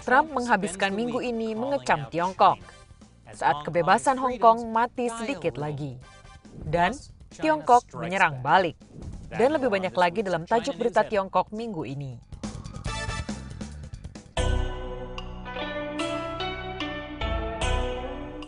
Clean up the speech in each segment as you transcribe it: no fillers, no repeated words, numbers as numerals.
Trump menghabiskan minggu ini mengecam Tiongkok saat kebebasan Hong Kong mati sedikit lagi. Dan Tiongkok menyerang balik. Dan lebih banyak lagi dalam tajuk berita Tiongkok minggu ini.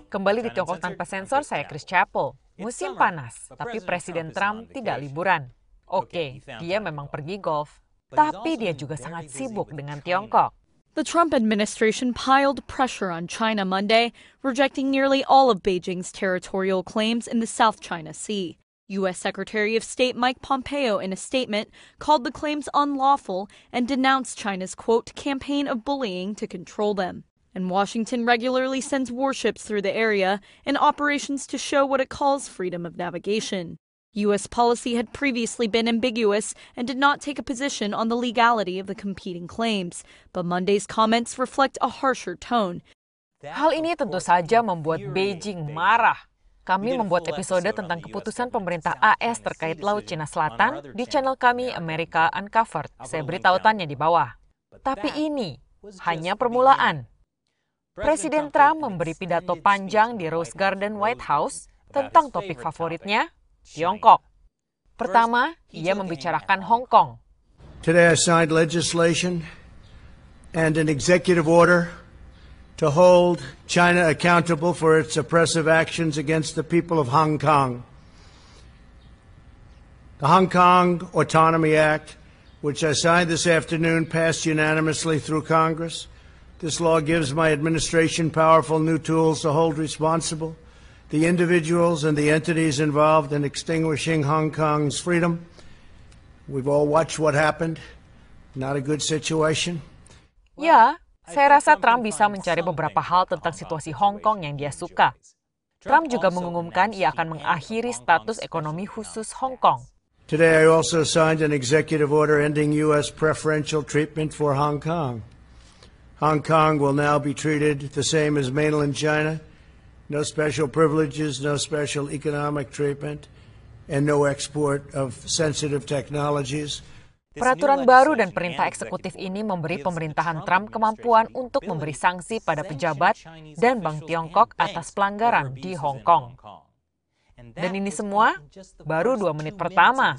Kembali di Tiongkok Tanpa Sensor, saya Chris Chappell. Musim panas, tapi Presiden Trump tidak liburan. Oke, dia memang pergi golf, tapi dia juga sangat sibuk dengan Tiongkok. The Trump administration piled pressure on China Monday, rejecting nearly all of Beijing's territorial claims in the South China Sea. U.S. Secretary of State Mike Pompeo, in a statement, called the claims unlawful and denounced China's, quote, campaign of bullying to control them. And Washington regularly sends warships through the area in operations to show what it calls freedom of navigation. U.S. policy had previously been ambiguous and did not take a position on the legality of the competing claims, but Monday's comments reflect a harsher tone. Hal ini tentu saja membuat Beijing marah. Kami membuat episode tentang keputusan pemerintah AS terkait Laut Cina Selatan di channel kami America Uncovered. Saya beri tautannya di bawah. Tapi ini hanya permulaan. Presiden Trump memberi pidato panjang di Rose Garden White House tentang topik favoritnya, Tiongkok. Pertama, ia membicarakan Hong Kong. Today I signed legislation and an executive order to hold China accountable for its oppressive actions against the people of Hong Kong. The Hong Kong Autonomy Act, which I signed this afternoon, passed unanimously through Congress. This law gives my administration powerful new tools to hold responsible the individuals and the entities involved in extinguishing Hong Kong's freedom. We've all watched what happened. Not a good situation. Ya, saya rasa Trump bisa mencari beberapa hal tentang situasi Hong Kong yang dia suka. Trump juga mengumumkan ia akan mengakhiri status ekonomi khusus Hong Kong. Today I also signed an executive order ending U.S. preferential treatment for Hong Kong. Hong Kong will now be treated the same as mainland China. No special privileges, no special economic treatment, and no export of sensitive technologies. Peraturan baru dan perintah eksekutif ini memberi pemerintahan Trump kemampuan untuk memberi sanksi pada pejabat dan Bank Tiongkok atas pelanggaran di Hong Kong. Dan ini semua baru 2 menit pertama.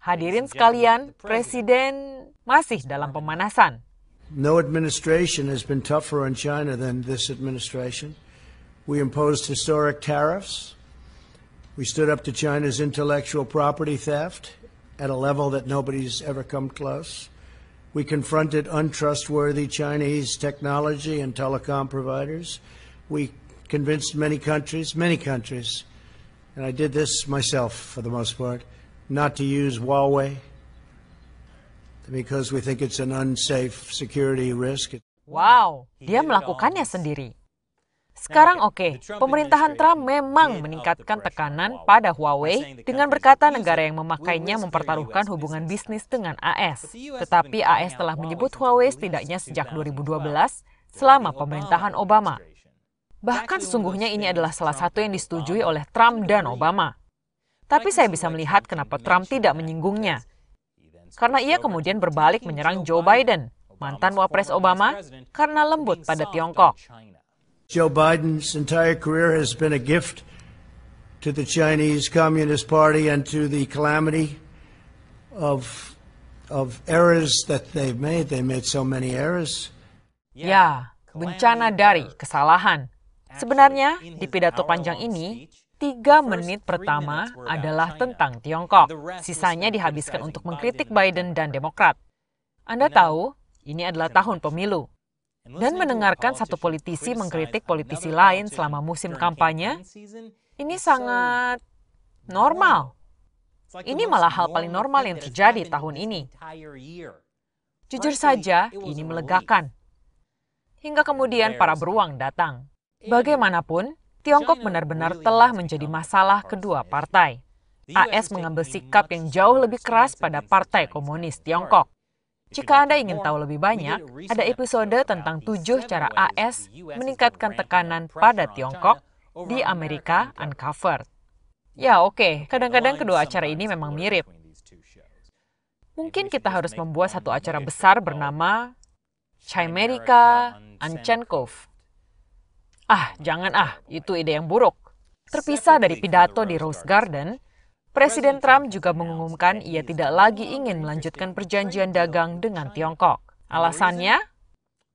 Hadirin sekalian, Presiden masih dalam pemanasan. No administration has been tougher on China than this administration. We imposed historic tariffs. We stood up to China's intellectual property theft at a level that nobody's ever come close. We confronted untrustworthy Chinese technology and telecom providers. We convinced many countries, and I did this myself for the most part, not to use Huawei because we think it's an unsafe security risk. Wow, dia melakukannya sendiri. Sekarang oke, pemerintahan Trump memang meningkatkan tekanan pada Huawei dengan berkata negara yang memakainya mempertaruhkan hubungan bisnis dengan AS. Tetapi AS telah menyebut Huawei setidaknya sejak 2012 selama pemerintahan Obama. Bahkan sesungguhnya ini adalah salah satu yang disetujui oleh Trump dan Obama. Tapi saya bisa melihat kenapa Trump tidak menyinggungnya. Karena ia kemudian berbalik menyerang Joe Biden, mantan wapres Obama, karena lembut pada Tiongkok. Joe Biden's entire career has been a gift to the Chinese Communist Party and to the calamity of errors that they've made. They made so many errors. Ya, bencana dari kesalahan. Sebenarnya, di pidato panjang ini, 3 menit pertama adalah tentang Tiongkok. Sisanya dihabiskan untuk mengkritik Biden dan Demokrat. Anda tahu, ini adalah tahun pemilu. Dan mendengarkan satu politisi mengkritik politisi lain selama musim kampanye, ini sangat normal. Ini malah hal paling normal yang terjadi tahun ini. Jujur saja, ini melegakan. Hingga kemudian para beruang datang. Bagaimanapun, Tiongkok benar-benar telah menjadi masalah kedua partai. AS mengambil sikap yang jauh lebih keras pada Partai Komunis Tiongkok. Jika Anda ingin tahu lebih banyak, ada episode tentang 7 cara AS meningkatkan tekanan pada Tiongkok di America Uncovered. Ya oke, kadang-kadang kedua acara ini memang mirip. Mungkin kita harus membuat satu acara besar bernama Chimerica Anchenkov. Jangan itu ide yang buruk. Terpisah dari pidato di Rose Garden, Presiden Trump juga mengumumkan ia tidak lagi ingin melanjutkan perjanjian dagang dengan Tiongkok. Alasannya?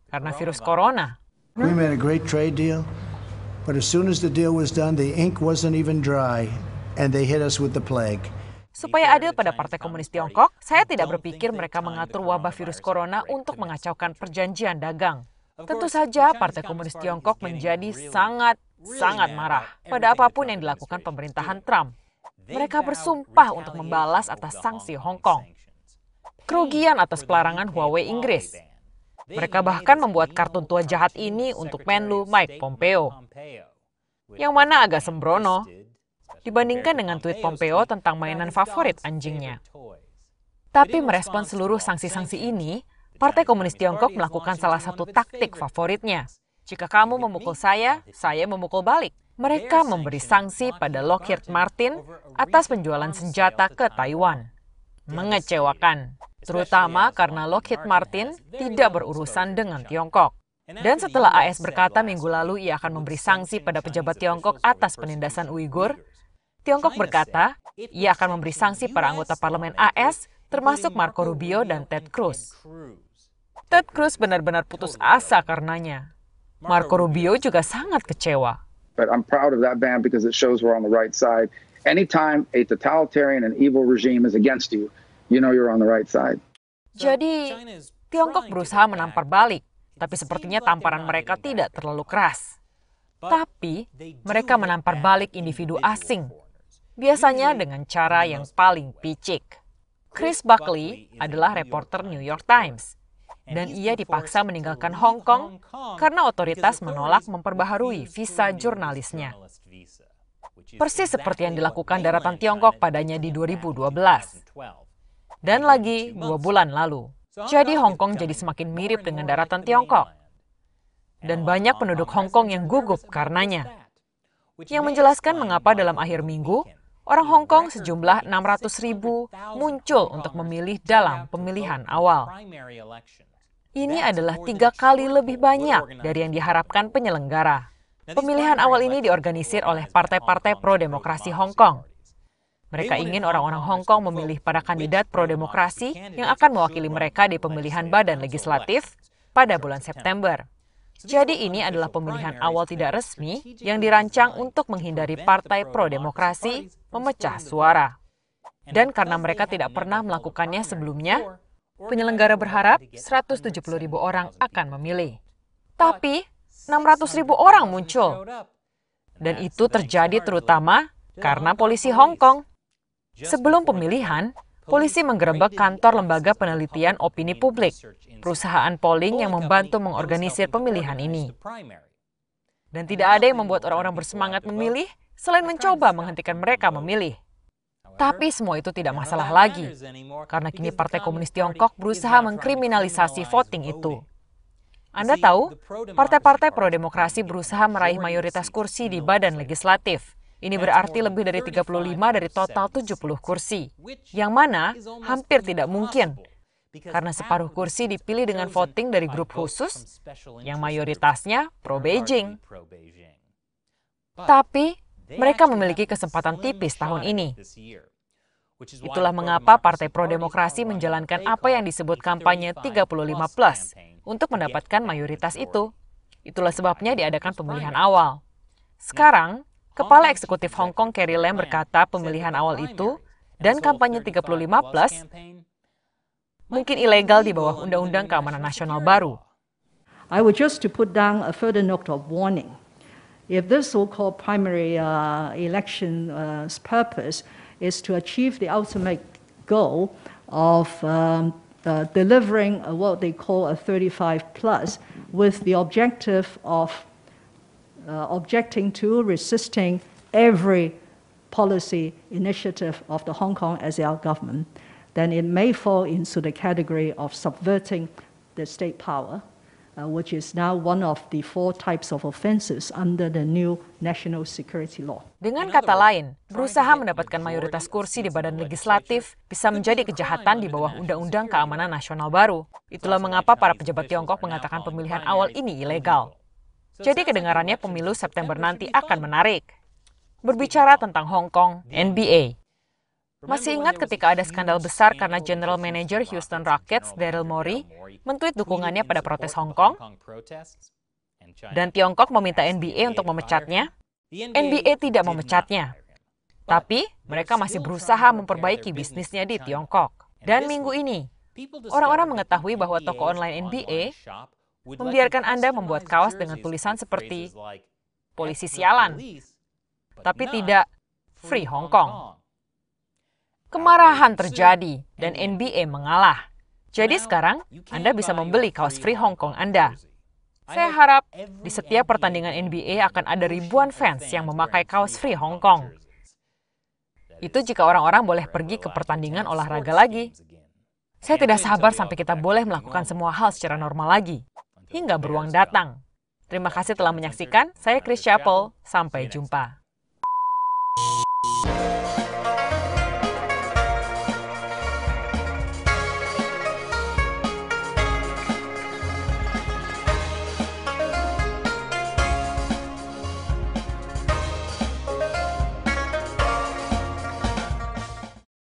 Karena virus corona. We made a great trade deal, but as soon as the deal was done, the ink wasn't even dry, and they hit us with the plague. Supaya adil pada Partai Komunis Tiongkok, saya tidak berpikir mereka mengatur wabah virus corona untuk mengacaukan perjanjian dagang. Tentu saja Partai Komunis Tiongkok menjadi sangat marah pada apapun yang dilakukan pemerintahan Trump. Mereka bersumpah untuk membalas atas sanksi Hong Kong. Kerugian atas pelarangan Huawei Inggris. Mereka bahkan membuat kartun tua jahat ini untuk Menlu Mike Pompeo. Yang mana agak sembrono dibandingkan dengan tweet Pompeo tentang mainan favorit anjingnya. Tapi merespon seluruh sanksi-sanksi ini, Partai Komunis Tiongkok melakukan salah satu taktik favoritnya. Jika kamu memukul saya memukul balik. Mereka memberi sanksi pada Lockheed Martin atas penjualan senjata ke Taiwan. Mengecewakan, terutama karena Lockheed Martin tidak berurusan dengan Tiongkok. Dan setelah AS berkata minggu lalu ia akan memberi sanksi pada pejabat Tiongkok atas penindasan Uighur, Tiongkok berkata ia akan memberi sanksi para anggota parlemen AS, termasuk Marco Rubio dan Ted Cruz. Ted Cruz benar-benar putus asa karenanya. Marco Rubio juga sangat kecewa. But I'm proud of that ban because it shows we're on the right side. Anytime a totalitarian and evil regime is against you, you know you're on the right side. Jadi, Tiongkok berusaha menampar balik, tapi sepertinya tamparan mereka tidak terlalu keras. Tapi, mereka menampar balik individu asing, biasanya dengan cara yang paling picik. Chris Buckley adalah reporter New York Times. Dan ia dipaksa meninggalkan Hong Kong karena otoritas menolak memperbaharui visa jurnalisnya. Persis seperti yang dilakukan daratan Tiongkok padanya di 2012. Dan lagi 2 bulan lalu. Jadi Hong Kong jadi semakin mirip dengan daratan Tiongkok. Dan banyak penduduk Hong Kong yang gugup karenanya. Yang menjelaskan mengapa dalam akhir minggu, orang Hong Kong sejumlah 600.000 muncul untuk memilih dalam pemilihan awal. Ini adalah 3 kali lebih banyak dari yang diharapkan penyelenggara. Pemilihan awal ini diorganisir oleh partai-partai pro-demokrasi Hong Kong. Mereka ingin orang-orang Hong Kong memilih para kandidat pro-demokrasi yang akan mewakili mereka di pemilihan badan legislatif pada bulan September. Jadi ini adalah pemilihan awal tidak resmi yang dirancang untuk menghindari partai pro-demokrasi memecah suara. Dan karena mereka tidak pernah melakukannya sebelumnya, penyelenggara berharap 170.000 orang akan memilih. Tapi 600.000 orang muncul. Dan itu terjadi terutama karena polisi Hong Kong. Sebelum pemilihan, polisi menggerebek kantor lembaga penelitian opini publik, perusahaan polling yang membantu mengorganisir pemilihan ini. Dan tidak ada yang membuat orang-orang bersemangat memilih selain mencoba menghentikan mereka memilih. Tapi semua itu tidak masalah lagi, karena kini Partai Komunis Tiongkok berusaha mengkriminalisasi voting itu. Anda tahu, partai-partai pro-demokrasi berusaha meraih mayoritas kursi di badan legislatif. Ini berarti lebih dari 35 dari total 70 kursi, yang mana hampir tidak mungkin, karena separuh kursi dipilih dengan voting dari grup khusus, yang mayoritasnya pro-Beijing. Tapi, mereka memiliki kesempatan tipis tahun ini. Itulah mengapa Partai Pro-Demokrasi menjalankan apa yang disebut kampanye 35+ untuk mendapatkan mayoritas itu. Itulah sebabnya diadakan pemilihan awal. Sekarang, Kepala Eksekutif Hong Kong Carrie Lam berkata pemilihan awal itu dan kampanye 35+ mungkin ilegal di bawah Undang-Undang Keamanan Nasional baru. I would just to put down a further note of warning. If this so-called primary election's purpose is to achieve the ultimate goal of delivering what they call a 35+ with the objective of objecting to, resisting every policy initiative of the Hong Kong SAR government, then it may fall into the category of subverting the state power, which is now one of the 4 types of offenses under the new national security law. Dengan kata lain, berusaha mendapatkan mayoritas kursi di badan legislatif bisa menjadi kejahatan di bawah Undang-Undang Keamanan Nasional baru. Itulah mengapa para pejabat Tiongkok mengatakan pemilihan awal ini ilegal. Jadi kedengarannya pemilu September nanti akan menarik. Berbicara tentang Hong Kong, NBA. Masih ingat ketika ada skandal besar karena General Manager Houston Rockets, Daryl Morey, men-tweet dukungannya pada protes Hong Kong? Dan Tiongkok meminta NBA untuk memecatnya? NBA tidak memecatnya. Tapi, mereka masih berusaha memperbaiki bisnisnya di Tiongkok. Dan minggu ini, orang-orang mengetahui bahwa toko online NBA membiarkan Anda membuat kaos dengan tulisan seperti polisi sialan, tapi tidak Free Hong Kong. Kemarahan terjadi dan NBA mengalah. Jadi sekarang Anda bisa membeli kaos Free Hong Kong Anda. Saya harap di setiap pertandingan NBA akan ada ribuan fans yang memakai kaos Free Hong Kong. Itu jika orang-orang boleh pergi ke pertandingan olahraga lagi. Saya tidak sabar sampai kita boleh melakukan semua hal secara normal lagi, hingga beruang datang. Terima kasih telah menyaksikan. Saya Chris Chappell. Sampai jumpa.